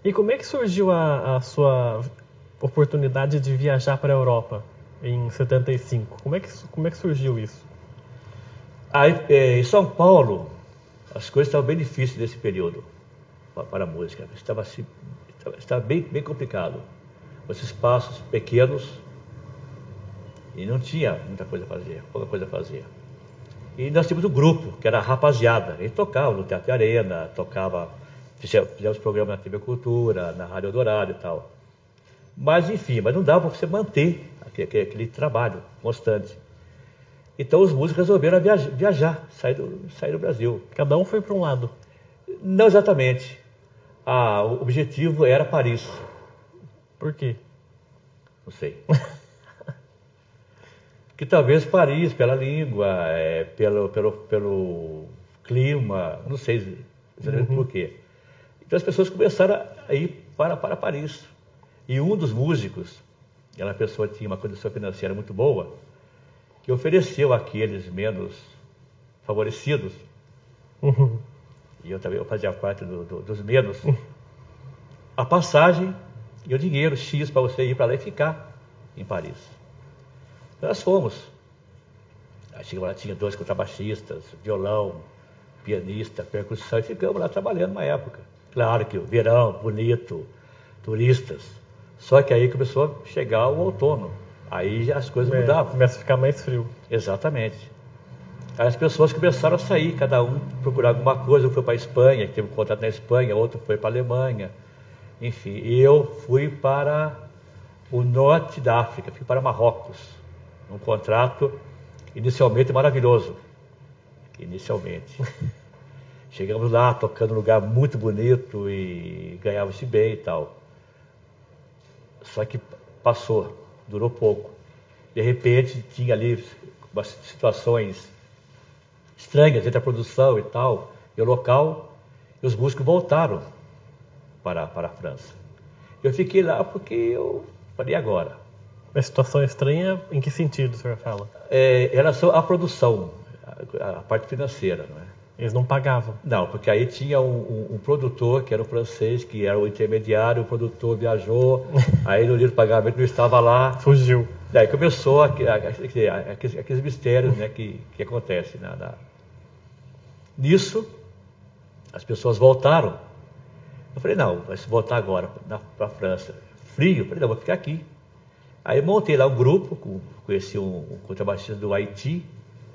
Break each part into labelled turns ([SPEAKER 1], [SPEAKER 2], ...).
[SPEAKER 1] E como é que surgiu a sua oportunidade de viajar para a Europa em 75? Como é que surgiu isso?
[SPEAKER 2] Aí, em São Paulo, as coisas estavam bem difíceis nesse período para a música. Estava bem complicado. Os espaços pequenos e não tinha muita coisa a fazer, pouca coisa a fazer. E nós tínhamos um grupo, que era a Rapaziada. A gente tocava no Teatro Arena, fizemos programa na TV Cultura, na Rádio Eldorado e tal. Mas enfim, mas não dava para você manter aquele trabalho constante. Então os músicos resolveram viajar, sair do Brasil.
[SPEAKER 1] Cada um foi para um lado.
[SPEAKER 2] Não exatamente. O objetivo era Paris.
[SPEAKER 1] Por quê?
[SPEAKER 2] Não sei. Que talvez Paris, pela língua, pelo clima, não sei exatamente por quê. Então as pessoas começaram a ir para Paris. E um dos músicos, aquela pessoa tinha uma condição financeira muito boa, que ofereceu àqueles menos favorecidos, e eu fazia parte dos menos, a passagem e o dinheiro X para você ir para lá e ficar em Paris. Nós fomos. Aí chegamos lá, tinha 2 contrabaixistas, violão, pianista, percussão, e ficamos lá trabalhando uma época. Claro que o verão, bonito, turistas. Só que aí começou a chegar o outono. Aí as coisas mudavam.
[SPEAKER 1] Começa a ficar mais frio.
[SPEAKER 2] Exatamente. Aí as pessoas começaram a sair, cada um procurar alguma coisa. Um foi para a Espanha, que teve um contrato na Espanha, outro foi para a Alemanha. Enfim, e eu fui para o norte da África, fui para Marrocos. Um contrato inicialmente maravilhoso. Inicialmente. Chegamos lá, tocando num lugar muito bonito e ganhava-se bem e tal. Só que passou, durou pouco. De repente, tinha ali umas situações estranhas entre a produção e tal, e o local, e os músicos voltaram para a França. Eu fiquei lá porque eu falei agora.
[SPEAKER 1] A situação estranha, em que sentido o senhor fala?
[SPEAKER 2] Em relação à produção, a parte financeira, não é?
[SPEAKER 1] Eles não pagavam?
[SPEAKER 2] Não, porque aí tinha um produtor, que era um francês, que era o intermediário, o produtor viajou, aí no dia do pagamento não estava lá.
[SPEAKER 1] Fugiu.
[SPEAKER 2] Daí começou aqueles mistérios, né, que acontecem. Nisso, as pessoas voltaram. Eu falei, não, vai se voltar agora para a França. Frio? Eu falei, não, vou ficar aqui. Aí montei lá um grupo, conheci um contrabaixista do Haiti,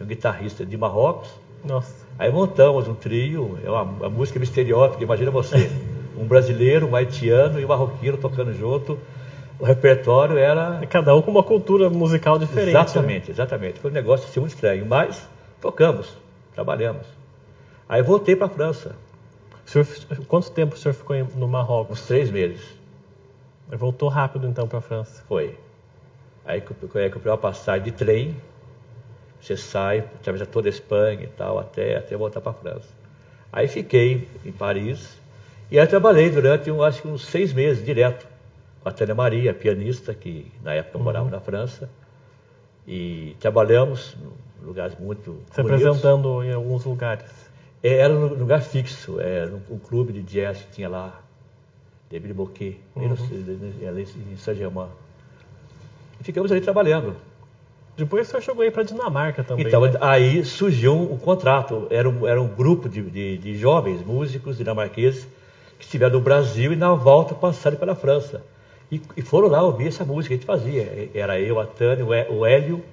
[SPEAKER 2] um guitarrista de Marrocos.
[SPEAKER 1] Nossa.
[SPEAKER 2] Aí montamos um trio, é uma música misteriosa, imagina você, um brasileiro, um haitiano e um marroquino tocando junto. O repertório era...
[SPEAKER 1] Cada um com uma cultura musical diferente.
[SPEAKER 2] Exatamente,
[SPEAKER 1] né?
[SPEAKER 2] exatamente. Foi um negócio assim, muito estranho, mas tocamos, trabalhamos. Aí voltei para a França.
[SPEAKER 1] Quanto tempo o senhor ficou no Marrocos?
[SPEAKER 2] Uns 3 meses.
[SPEAKER 1] Voltou rápido então para a França.
[SPEAKER 2] Foi. Aí comprei uma passagem de trem, você sai, atravessa toda a Espanha e tal, até voltar para a França. Aí fiquei em Paris, e aí trabalhei durante, acho que uns 6 meses, direto, com a Tânia Maria, pianista, que na época morava na França, e trabalhamos em lugares muito
[SPEAKER 1] Se
[SPEAKER 2] bonitos.
[SPEAKER 1] apresentando em alguns lugares.
[SPEAKER 2] Era um lugar fixo, era um clube de jazz que tinha lá, David Boquet, ali em Saint-Germain. E ficamos ali trabalhando.
[SPEAKER 1] Depois o senhor chegou aí para Dinamarca também.
[SPEAKER 2] Então,
[SPEAKER 1] né?
[SPEAKER 2] aí surgiu um contrato, era um grupo de jovens músicos dinamarqueses que estiveram no Brasil e na volta passaram pela França. E foram lá ouvir essa música que a gente fazia. Era eu, a Tânia, o Hélio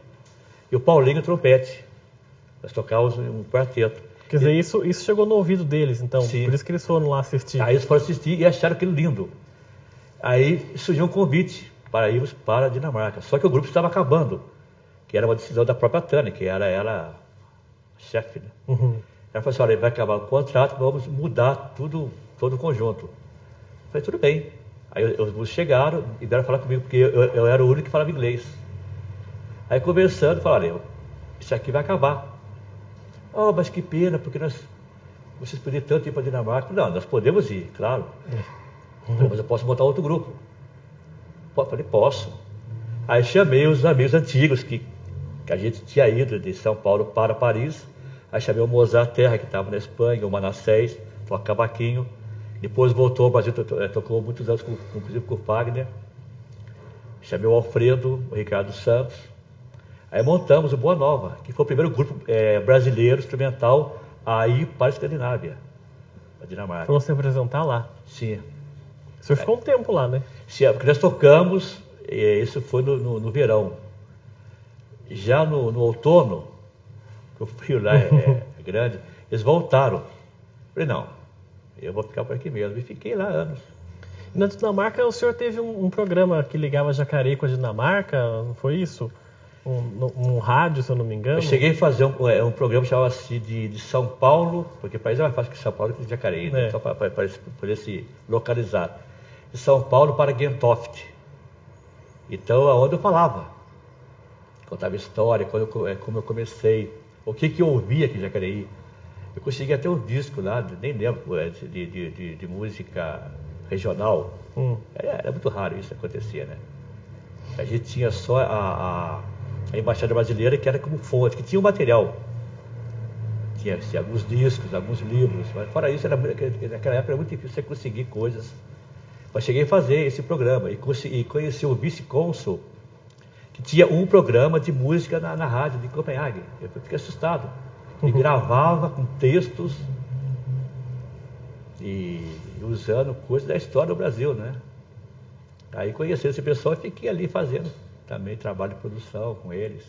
[SPEAKER 2] e o Paulinho, trompete. Nós tocávamos um quarteto.
[SPEAKER 1] Quer dizer, isso chegou no ouvido deles, então.
[SPEAKER 2] Sim.
[SPEAKER 1] Por isso que eles foram lá assistir.
[SPEAKER 2] Aí eles foram assistir e acharam aquilo lindo. Aí surgiu um convite para irmos para a Dinamarca. Só que o grupo estava acabando, que era uma decisão da própria Tânia, que era ela a chefe. Né? Ela falou assim, olha, vai acabar o contrato, vamos mudar todo o conjunto. Eu falei, tudo bem. Aí os músicos chegaram e vieram falar comigo, porque eu era o único que falava inglês. Aí conversando, falaram, olha, isso aqui vai acabar. Oh, mas que pena, porque vocês podiam tanto ir para a Dinamarca. Não, nós podemos ir, claro. Mas eu posso botar outro grupo. Eu falei, posso. Aí chamei os amigos antigos que a gente tinha ido de São Paulo para Paris. Aí chamei o Mozart Terra, que estava na Espanha, o Manassés, tocava cavaquinho. Depois voltou ao Brasil, tocou muitos anos inclusive com o Fagner. Chamei o Alfredo, o Ricardo Santos. Aí montamos o Boa Nova, que foi o primeiro grupo brasileiro instrumental a ir para a Escandinávia, a Dinamarca.
[SPEAKER 1] Foram se apresentar lá?
[SPEAKER 2] Sim.
[SPEAKER 1] O senhor ficou um tempo lá, né?
[SPEAKER 2] Sim, porque nós tocamos, isso foi no verão. Já no outono, que o frio lá é grande, eles voltaram. Falei, não, eu vou ficar por aqui mesmo. E fiquei lá anos.
[SPEAKER 1] Na Dinamarca, o senhor teve um programa que ligava Jacareí com a Dinamarca, não foi isso? Um rádio, se eu não me engano.
[SPEAKER 2] Eu cheguei a fazer um programa que chamava-se de São Paulo, porque o país é mais fácil que São Paulo que de Jacareí, né? Só para poder se localizar. De São Paulo para Gentofte. Então, aonde eu falava. Contava história, como eu comecei, o que eu ouvia aqui em Jacareí. Eu consegui até um disco lá, nem lembro, de música regional. Era muito raro isso acontecer, né? A gente tinha só a Embaixada Brasileira, que era como fonte, que tinha o material. Tinha assim, alguns discos, alguns livros, mas fora isso, naquela época era muito difícil você conseguir coisas. Mas cheguei a fazer esse programa e conheci o vice-cônsul, que tinha um programa de música na rádio de Copenhague. Eu fiquei assustado. Ele gravava com textos e usando coisas da história do Brasil, né? Aí conheci esse pessoal e fiquei ali fazendo também trabalho de produção com eles.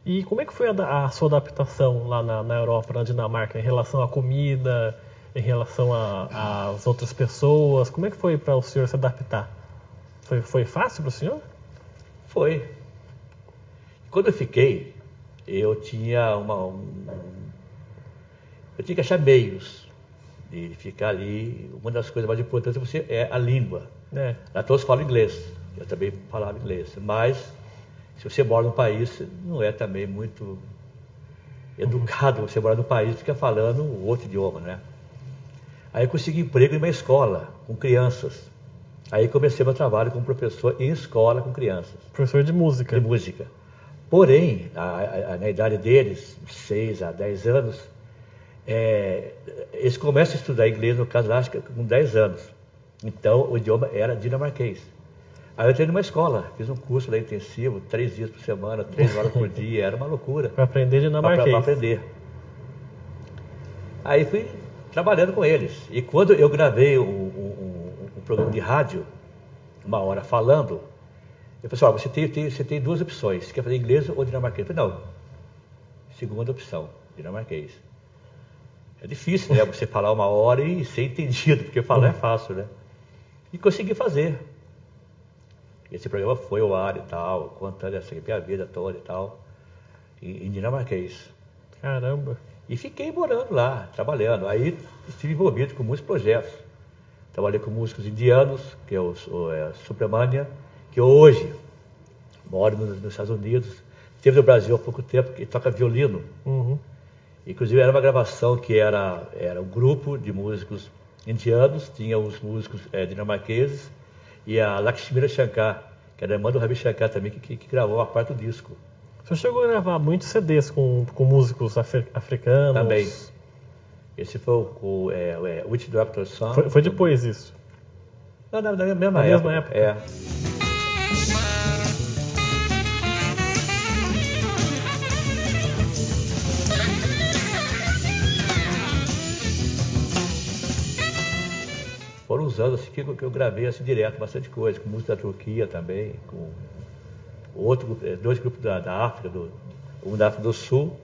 [SPEAKER 1] E como é que foi a sua adaptação lá na Europa, na Dinamarca, em relação à comida, em relação às outras pessoas? Como é que foi para o senhor se adaptar? Foi fácil para o senhor?
[SPEAKER 2] Foi. Quando eu fiquei, eu tinha eu tinha que achar meios de ficar ali. Uma das coisas mais importantes é a língua. Lá todos falam inglês. Eu também falava inglês. Mas, se você mora num país, não é também muito educado você morar num país e ficar falando outro idioma, né? Aí eu consegui emprego em uma escola com crianças. Aí comecei meu trabalho como professor em escola com crianças.
[SPEAKER 1] Professor de música.
[SPEAKER 2] De música. Porém, na idade deles, 6 a 10 anos, eles começam a estudar inglês, no caso, acho que com 10 anos. Então, o idioma era dinamarquês. Aí eu entrei numa escola, fiz um curso lá intensivo, 3 dias por semana, 3 horas por dia, era uma loucura.
[SPEAKER 1] Para aprender dinamarquês.
[SPEAKER 2] Para aprender. Aí fui trabalhando com eles. E quando eu gravei um programa de rádio, 1 hora falando, eu falei assim, você tem 2 opções, você quer fazer inglês ou dinamarquês? Eu falei, não, segunda opção, dinamarquês. É difícil, né, você falar 1 hora e ser entendido, porque falar é fácil, né? E consegui fazer. Esse programa foi ao ar e tal, contando essa minha vida toda e tal, em dinamarquês.
[SPEAKER 1] Caramba!
[SPEAKER 2] E fiquei morando lá, trabalhando. Aí estive envolvido com muitos projetos. Trabalhei com músicos indianos, que é o Subramania, que hoje mora nos Estados Unidos. Esteve no Brasil há pouco tempo, que toca violino. Inclusive era uma gravação que era um grupo de músicos indianos, tinha os músicos dinamarqueses, e a Lakshmira Shankar, que era a irmã do Ravi Shankar também, que gravou a parte do disco.
[SPEAKER 1] O senhor chegou a gravar muitos CDs com músicos africanos?
[SPEAKER 2] Também. Esse foi o Witch Doctor Song.
[SPEAKER 1] Foi depois isso?
[SPEAKER 2] Não, na mesma época. É. Foram os anos assim, que eu gravei assim, direto, bastante coisa, com música da Turquia também, com 2 grupos da África, um da África do Sul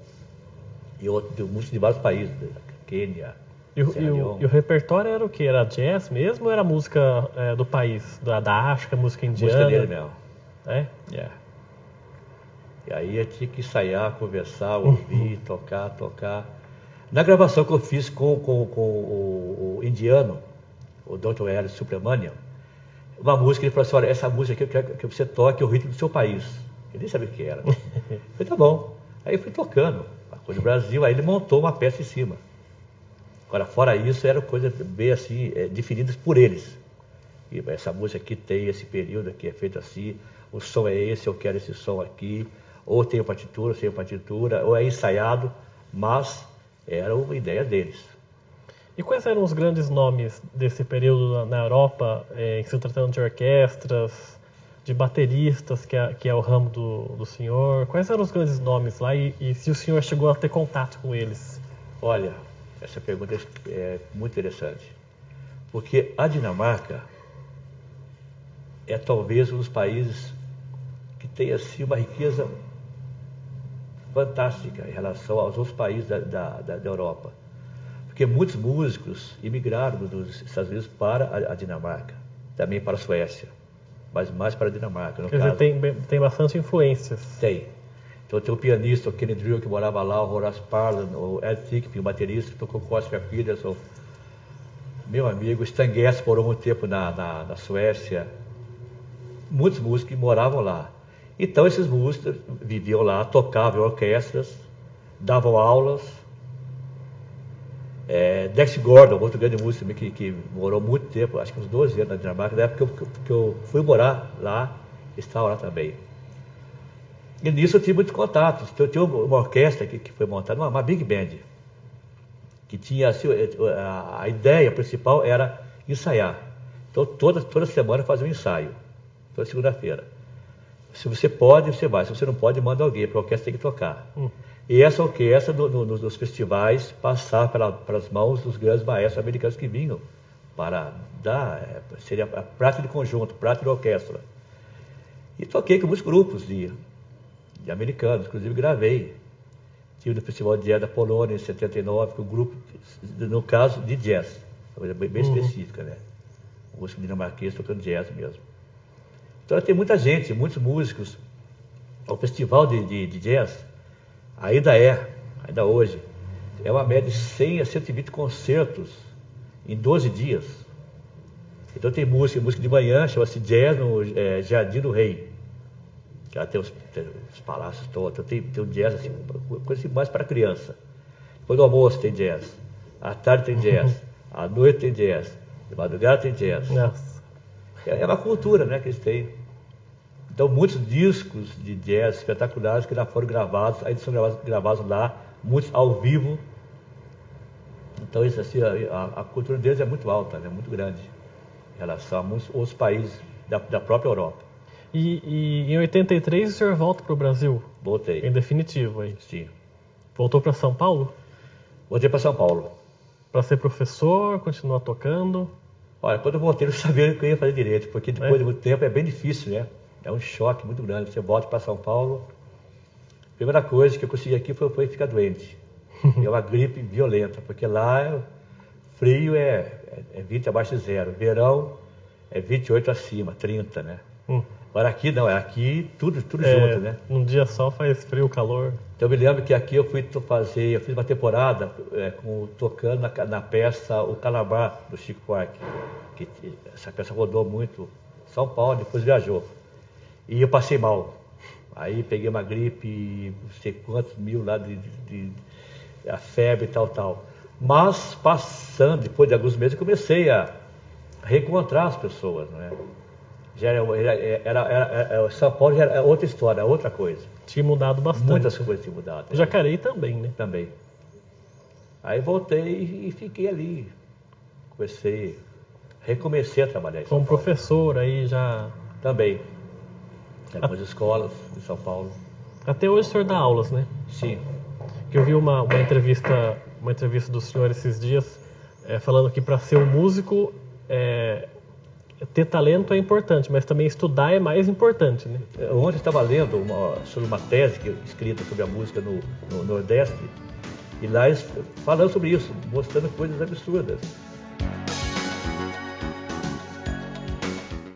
[SPEAKER 2] e outro de música de vários países, Quênia,
[SPEAKER 1] E o repertório era o quê? Era jazz mesmo ou era música do país? Da África, música indiana?
[SPEAKER 2] Música dele mesmo.
[SPEAKER 1] É?
[SPEAKER 2] É. E aí eu tinha que ensaiar, conversar, ouvir, tocar. Na gravação que eu fiz com o indiano, o Dr. L. Subramanian, uma música, ele falou assim, olha, essa música aqui eu quero que você toque o ritmo do seu país. Ele nem sabia o que era. Eu falei, tá bom. Aí eu fui tocando, a coisa do Brasil, aí ele montou uma peça em cima. Agora, fora isso, eram coisas bem assim, definidas por eles. E essa música aqui tem esse período aqui, é feito assim, o som é esse, eu quero esse som aqui, ou tem partitura, sem partitura, ou é ensaiado, mas era uma ideia deles.
[SPEAKER 1] E quais eram os grandes nomes desse período na Europa, em se tratando de orquestras, de bateristas, que é o ramo do senhor? Quais eram os grandes nomes lá e se o senhor chegou a ter contato com eles?
[SPEAKER 2] Olha, essa pergunta é muito interessante, porque a Dinamarca é talvez um dos países que tem assim uma riqueza fantástica em relação aos outros países da Europa. Porque muitos músicos imigraram dos Estados Unidos para a Dinamarca, também para a Suécia, mas mais para a Dinamarca.
[SPEAKER 1] Quer dizer, tem bastante influências.
[SPEAKER 2] Tem. Então tem o pianista, o Kenny Drew, que morava lá, o Horace Parlan, o Ed Thicke, o baterista, que tocou com o Oscar Peterson. Meu amigo, Stan Getz morou muito tempo na Suécia. Muitos músicos que moravam lá. Então esses músicos viviam lá, tocavam em orquestras, davam aulas. Dex Gordon, outro grande músico também que morou muito tempo, acho que uns 12 anos na Dinamarca, na época que eu fui morar lá, estava lá também. E nisso eu tive muitos contatos. Então, eu tinha uma orquestra que foi montada, uma big band, que tinha assim, a ideia principal era ensaiar. Então toda semana fazia um ensaio, toda segunda-feira. Se você pode, você vai. Se você não pode, manda alguém, porque a orquestra tem que tocar. E essa orquestra, nos festivais, passava pelas mãos dos grandes maestros americanos que vinham para dar, seria a prática de conjunto, prática de orquestra. E toquei com muitos grupos de americanos, inclusive gravei. Tive no Festival de Jazz da Polônia em 79, com um grupo, no caso, de jazz, bem específica, né? Música dinamarquês tocando jazz mesmo. Então tem muita gente, muitos músicos. O festival de jazz ainda hoje, é uma média de 100 a 120 concertos em 12 dias. Então tem música de manhã, chama-se Jazz no Jardim do Rei. Que ela tem os palácios todos, tem um jazz assim, coisa assim, mais para criança. Depois do almoço tem jazz, à tarde tem jazz, à noite tem jazz, de madrugada tem jazz.
[SPEAKER 1] Nossa.
[SPEAKER 2] É uma cultura, né, que eles têm. Então, muitos discos de jazz espetaculares que já foram gravados, ainda são gravados lá, muitos ao vivo. Então, isso, assim, a cultura deles é muito alta, né, muito grande, em relação a muitos outros países da própria Europa.
[SPEAKER 1] E em 83 o senhor volta para o Brasil?
[SPEAKER 2] Voltei.
[SPEAKER 1] Em definitivo aí?
[SPEAKER 2] Sim.
[SPEAKER 1] Voltou para São Paulo?
[SPEAKER 2] Voltei para São Paulo.
[SPEAKER 1] Para ser professor, continuar tocando?
[SPEAKER 2] Olha, quando eu voltei, eu não sabia o que eu ia fazer direito, porque depois de muito tempo é bem difícil, né? É um choque muito grande. Você volta para São Paulo, a primeira coisa que eu consegui aqui foi ficar doente. É uma gripe violenta, porque lá frio é 20 abaixo de zero, verão é 28 acima, 30, né? Agora aqui não, aqui tudo junto, né?
[SPEAKER 1] Um dia só faz frio, calor.
[SPEAKER 2] Então eu me lembro que aqui eu fiz uma temporada tocando na peça O Calabar, do Chico Buarque. Essa peça rodou muito São Paulo, depois viajou. E eu passei mal. Aí peguei uma gripe, não sei quantos mil lá a febre e tal. Mas passando, depois de alguns meses, eu comecei a reencontrar as pessoas, não é? São Paulo já era outra história, outra coisa.
[SPEAKER 1] Tinha mudado bastante.
[SPEAKER 2] Muitas coisas tinham mudado.
[SPEAKER 1] Jacareí também, né?
[SPEAKER 2] Também. Aí voltei e fiquei ali. Recomecei a trabalhar em São
[SPEAKER 1] Como
[SPEAKER 2] Paulo.
[SPEAKER 1] professor aí já...
[SPEAKER 2] Também. Algumas escolas de São Paulo.
[SPEAKER 1] Até hoje o senhor dá aulas, né?
[SPEAKER 2] Sim.
[SPEAKER 1] Que eu vi uma entrevista do senhor esses dias, falando que para ser um músico, ter talento é importante, mas também estudar é mais importante, né?
[SPEAKER 2] Ontem eu estava lendo sobre uma tese escrita sobre a música no Nordeste, e lá eles falando sobre isso, mostrando coisas absurdas.